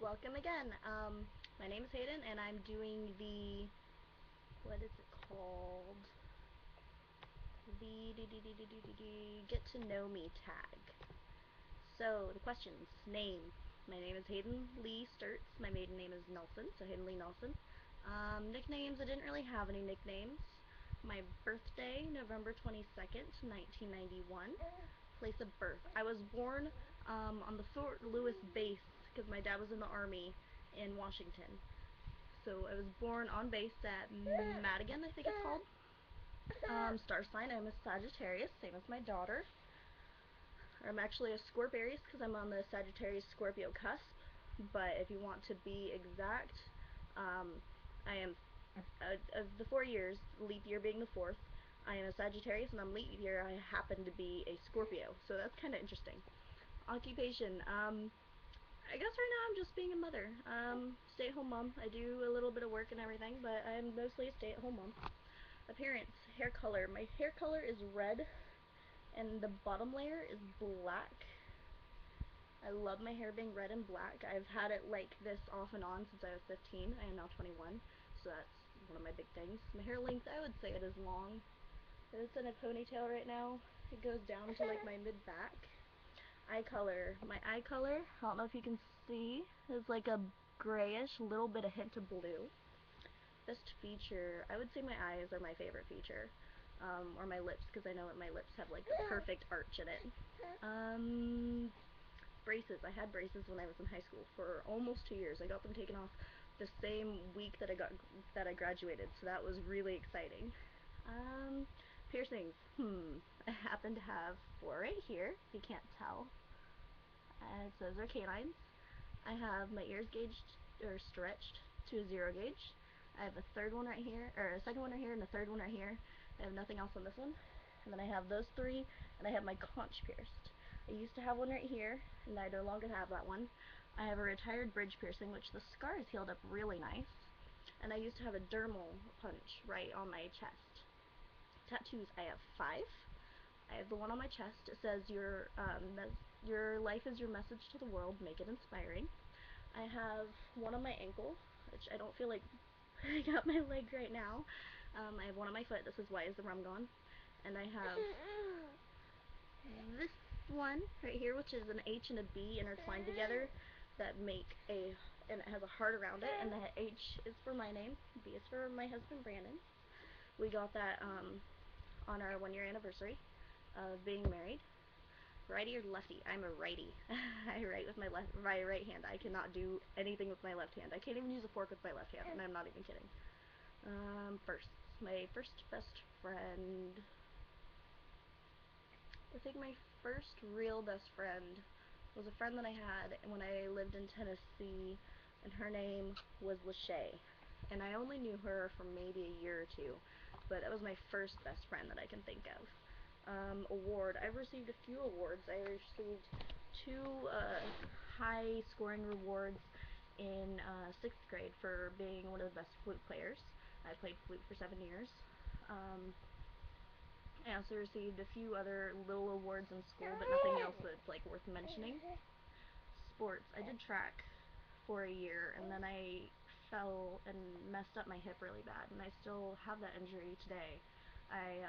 welcome again. My name is Hayden, and I'm doing the, what is it called? The Get to Know Me tag. So, the questions. Name. My name is Hayden Lee Sturts. My maiden name is Nelson, so Hayden Lee Nelson. Nicknames, I didn't really have any nicknames. My birthday, November 22nd, 1991. Place of birth. I was born on the Fort Lewis base because my dad was in the Army in Washington. So I was born on base at Madigan, I think it's called. Star sign, I'm a Sagittarius, same as my daughter. I'm actually a Scorpius because I'm on the Sagittarius-Scorpio cusp. But if you want to be exact, I am, of the 4 years, leap year being the 4th, I am a Sagittarius, and on leap year I happen to be a Scorpio. So that's kind of interesting. Occupation, I guess right now I'm just being a mother. Stay-at-home mom. I do a little bit of work and everything, but I'm mostly a stay-at-home mom. Appearance, hair color. My hair color is red, and the bottom layer is black. I love my hair being red and black. I've had it like this off and on since I was 15. I am now 21, so that's one of my big things. My hair length, I would say it is long. It's in a ponytail right now. It goes down to like my mid-back. Eye color. My eye color, I don't know if you can see, is like a grayish, little bit of hint of blue. Best feature, I would say my eyes are my favorite feature. Or my lips, because I know that my lips have like the perfect arch in it. Braces. I had braces when I was in high school for almost 2 years. I got them taken off the same week that I graduated, so that was really exciting. Piercings. I happen to have 4 right here, if you can't tell. So those are canines. I have my ears gauged, or stretched, to a 0 gauge. I have a third one right here, or a second one right here, and a third one right here. I have nothing else on this one. And then I have those 3, and I have my conch pierced. I used to have one right here, and I no longer have that one. I have a retired bridge piercing, which the scar is healed up really nice. And I used to have a dermal punch right on my chest. Tattoos, I have 5. I have the one on my chest. It says, your life is your message to the world, make it inspiring. I have one on my ankle, which I don't feel like I got my leg right now. I have one on my foot. This is Why Is the Rum Gone? And I have this one right here, which is an H and a B intertwined together that make a, and it has a heart around it, and the H is for my name, B is for my husband Brandon. We got that on our 1-year anniversary of being married. Righty or lefty? I'm a righty. I write with my right hand. I cannot do anything with my left hand. I can't even use a fork with my left hand, and I'm not even kidding. First, my first best friend. I think my first real best friend was a friend that I had when I lived in Tennessee, and her name was Lachey. And I only knew her for maybe a year or 2, but that was my first best friend that I can think of. Award. I've received a few awards. I received 2 high scoring rewards in 6th grade for being one of the best flute players. I played flute for 7 years. I also received a few other little awards in school, but nothing else that's like worth mentioning. Sports. I did track for a year, and then I fell and messed up my hip really bad, and I still have that injury today. I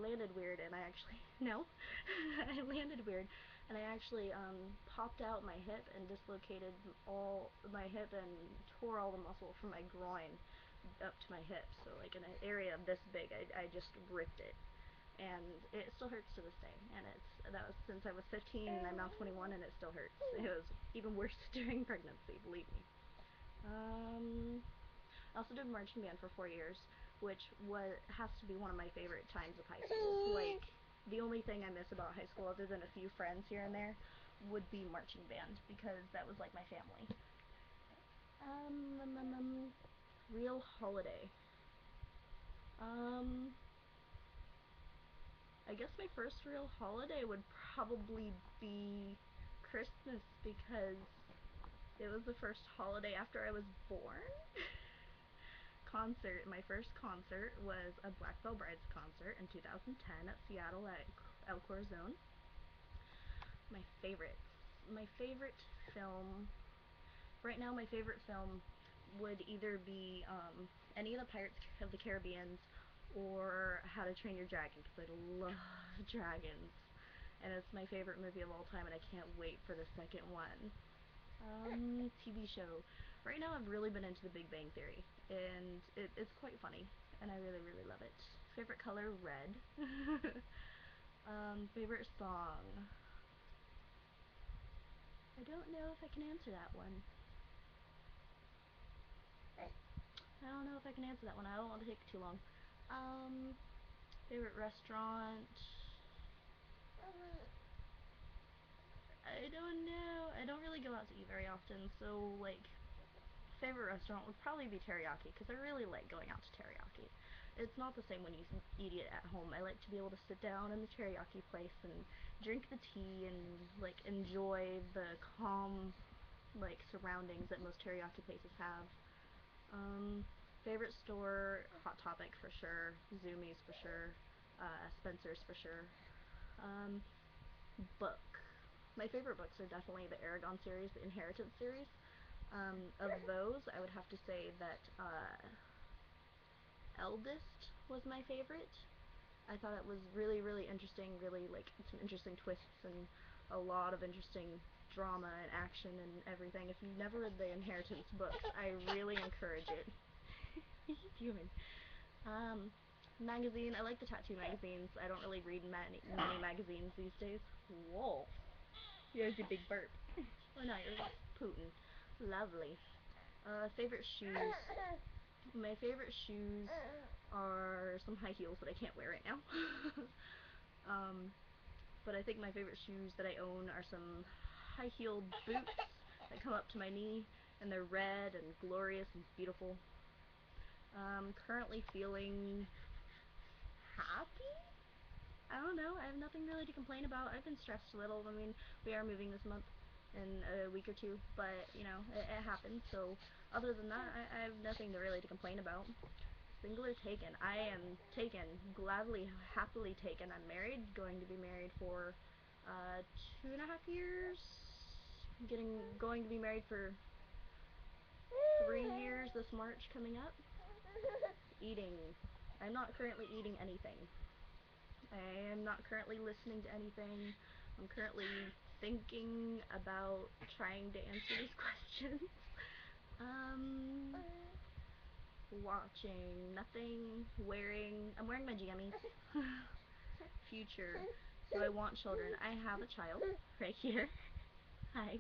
landed weird, and I actually, no, I landed weird, and I actually popped out my hip and dislocated all my hip and tore all the muscle from my groin up to my hip. So like in an area this big, I just ripped it, and it still hurts to this day. And that was since I was 15, and I'm now 21, and it still hurts. It was even worse during pregnancy, believe me. I also did marching band for 4 years, which has to be one of my favorite times of high school. Like, the only thing I miss about high school, other than a few friends here and there, would be marching band, because that was like my family. Real holiday. I guess my first real holiday would probably be Christmas, because it was the first holiday after I was born. Concert. My first concert was a Black Veil Brides concert in 2010 at Seattle at El Corazon. My favorite film right now my favorite film would either be any of the Pirates of the Caribbeans or How to Train Your Dragon, because I love dragons. And it's my favorite movie of all time, and I can't wait for the second one. TV show. Right now I've really been into The Big Bang Theory, and it's quite funny, and I really, really love it. Favorite color, red. Favorite song. I don't know if I can answer that one. I don't know if I can answer that one. I don't want to take too long. Favorite restaurant. I don't know. I don't really go out to eat very often, so like favorite restaurant would probably be teriyaki, because I really like going out to teriyaki. It's not the same when you eat it at home. I like to be able to sit down in the teriyaki place and drink the tea and like enjoy the calm like surroundings that most teriyaki places have. Favorite store, Hot Topic for sure, Zoomies for sure, Spencer's for sure. Book. My favorite books are definitely the Aragon series, the Inheritance series. Of those, I would have to say that Eldest was my favorite. I thought it was really, really interesting, really like some interesting twists and a lot of interesting drama and action and everything. If you've never read the Inheritance books, I really encourage it. What are you doing? Magazine, I like the tattoo magazines. I don't really read many magazines these days. Whoa. Here's a big burp. Oh no, you're Putin. Lovely. Favorite shoes. My favorite shoes are some high heels that I can't wear right now. But I think my favorite shoes that I own are some high-heeled boots that come up to my knee, and they're red and glorious and beautiful. Currently feeling happy? I don't know, I have nothing really to complain about. I've been stressed a little. I mean, we are moving this month in a week or two, but, you know, it happens, so other than that, I have nothing really to complain about. Single or taken? I am taken. Gladly, happily taken. I'm married, going to be married for 2.5 years. Going to be married for 3 years this March coming up. Eating. I'm not currently eating anything. I am not currently listening to anything. I'm currently thinking about trying to answer these questions. Watching nothing. I'm wearing my jammies. Future. Do I want children? I have a child right here. Hi.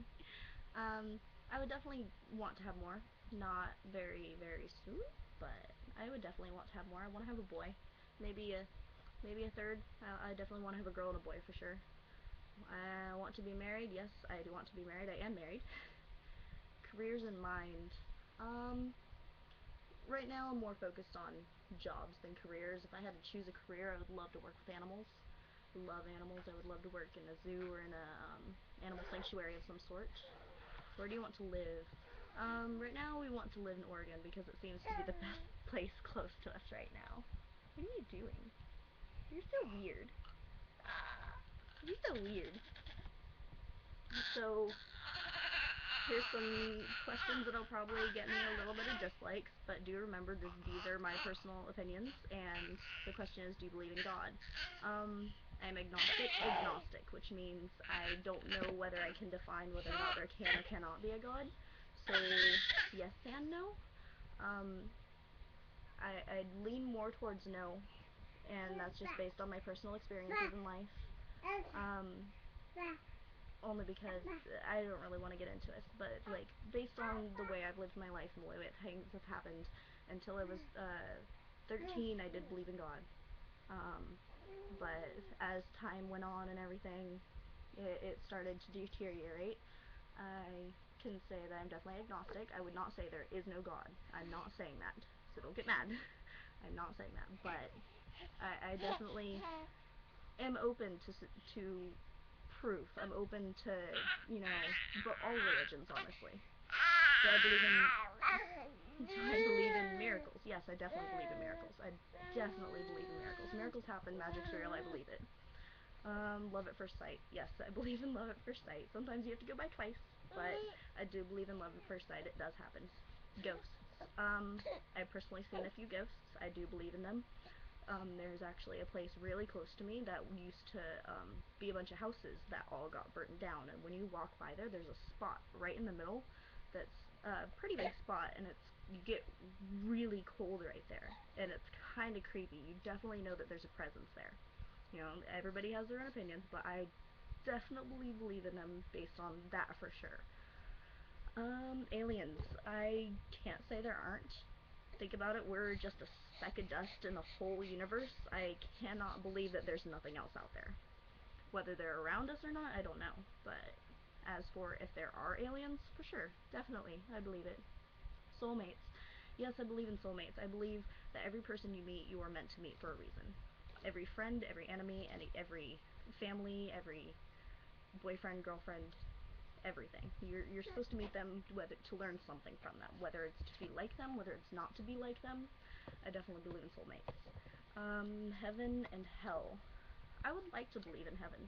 I would definitely want to have more. Not very, very soon, but I would definitely want to have more. I want to have a boy. Maybe a third. I definitely want to have a girl and a boy for sure. I want to be married. Yes, I do want to be married. I am married. Careers in mind. Right now I'm more focused on jobs than careers. If I had to choose a career, I would love to work with animals. I love animals. I would love to work in a zoo or in a animal sanctuary of some sort. Where do you want to live? Right now we want to live in Oregon because it seems to be the best place close to us right now. What are you doing? You're so weird. You're so weird. So, here's some questions that'll probably get me a little bit of dislikes, but do remember these are my personal opinions, and the question is, do you believe in God? I'm agnostic, which means I don't know whether I can define whether or not there can or cannot be a God. So, yes and no. I'd lean more towards no, and that's just based on my personal experiences in life. Only because I don't really want to get into it, but like based on the way I've lived my life and the way things have happened, until I was 13, I did believe in God. But as time went on and everything, it started to deteriorate. I can say that I'm definitely agnostic. I would not say there is no God. I'm not saying that, so don't get mad. I'm not saying that, but I definitely am open to proof. I'm open to, you know, but all religions, honestly. Do I believe in miracles? Yes, I definitely believe in miracles. I definitely believe in miracles. Miracles happen, magic's real, I believe it. Love at first sight. Yes, I believe in love at first sight. Sometimes you have to go by twice, but I do believe in love at first sight. It does happen. Ghosts. I've personally seen a few ghosts. I do believe in them. There's actually a place really close to me that used to be a bunch of houses that all got burnt down, and when you walk by there, there's a spot right in the middle that's a pretty big spot, and you get really cold right there, and it's kind of creepy. You definitely know that there's a presence there. You know, everybody has their own opinions, but I definitely believe in them based on that for sure. Aliens. I can't say there aren't. Think about it, we're just a speck of dust in the whole universe. I cannot believe that there's nothing else out there. Whether they're around us or not, I don't know. But as for if there are aliens, for sure, definitely, I believe it. Soulmates. Yes, I believe in soulmates. I believe that every person you meet, you are meant to meet for a reason. Every friend, every enemy, and every family, every boyfriend, girlfriend, everything. You're supposed to meet them whether to learn something from them, whether it's to be like them, whether it's not to be like them. I definitely believe in soulmates. Heaven and hell. I would like to believe in heaven,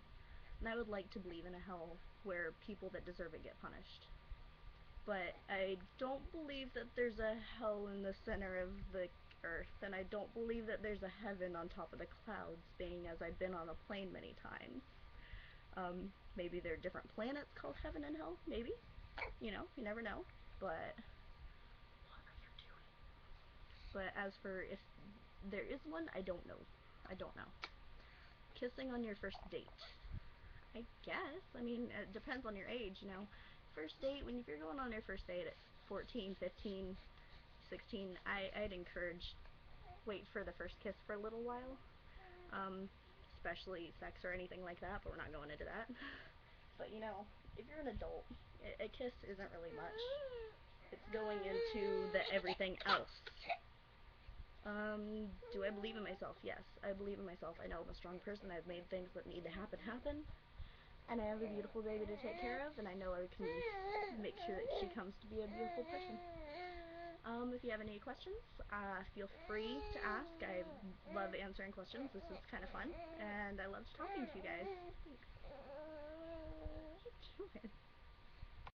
and I would like to believe in a hell where people that deserve it get punished. But I don't believe that there's a hell in the center of the earth, and I don't believe that there's a heaven on top of the clouds, being as I've been on a plane many times. Maybe there are different planets called heaven and hell, maybe. You know, you never know. But what are you doing? But as for if there is one, I don't know. I don't know. Kissing on your first date. I guess. I mean, it depends on your age, you know. First date, if you're going on your first date at 14, 15, 16, I'd encourage wait for the first kiss for a little while. Um, Especially sex or anything like that, but we're not going into that. But you know, if you're an adult, a kiss isn't really much. It's going into the everything else. Do I believe in myself? Yes, I believe in myself. I know I'm a strong person. I've made things that need to happen, and I have a beautiful baby to take care of, and I know I can make sure that she comes to be a beautiful person. If you have any questions, feel free to ask. I love answering questions. This is kind of fun, and I love talking to you guys. Thanks. What are you doing?